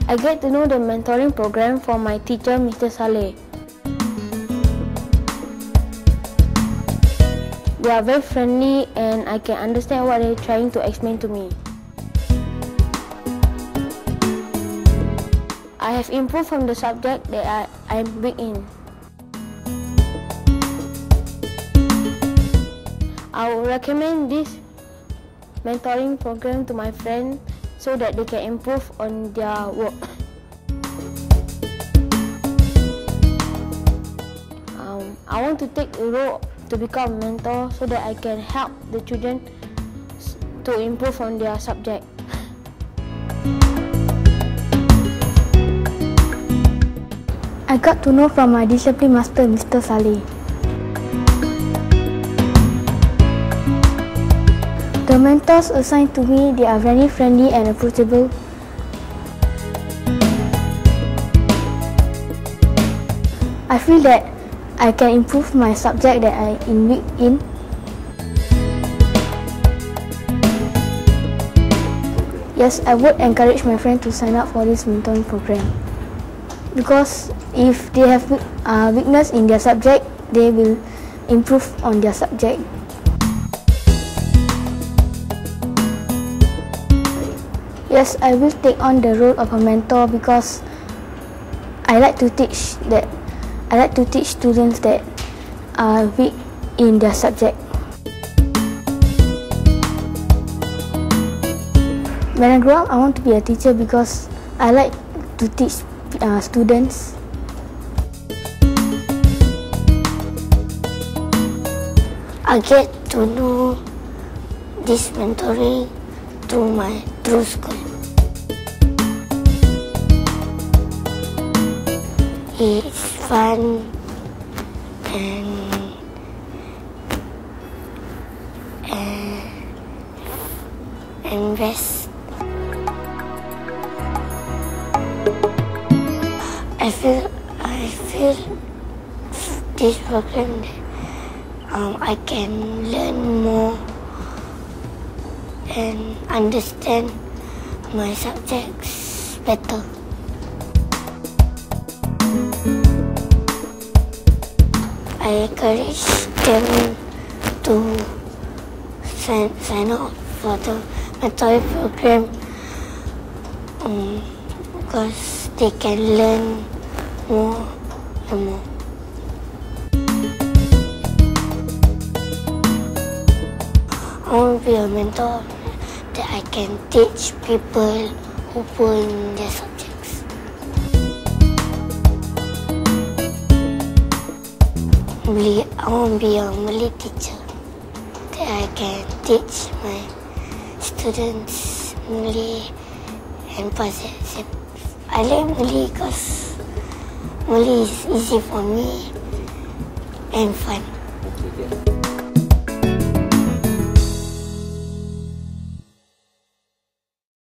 I get to know the mentoring program from my teacher, Mr. Saleh. They are very friendly and I can understand what they're trying to explain to me. I have improved from the subject that I'm weak in. I would recommend this mentoring program to my friends so that they can improve on their work. I want to take the role to become a mentor so that I can help the children to improve on their subject. I got to know from my discipline master, Mr. Saleh. The mentors assigned to me, they are very friendly and approachable. I feel that I can improve my subject that I am weak in. Yes, I would encourage my friends to sign up for this mentoring program. Because if they have weakness in their subject, they will improve on their subject. Yes, I will take on the role of a mentor because I like to teach students that are weak in their subject. When I grow up, I want to be a teacher because I like to teach students. I get to know this mentoring through school. It's fun and best. I feel this program I can learn more and understand my subjects better. I encourage them to sign up for the mentoring program because they can learn more and more. I want to be a mentor that I can teach people who poor in their subjects. I want to be a Malay teacher that I can teach my students Malay and pass the exam. I like Malay because Malay is easy for me and fun.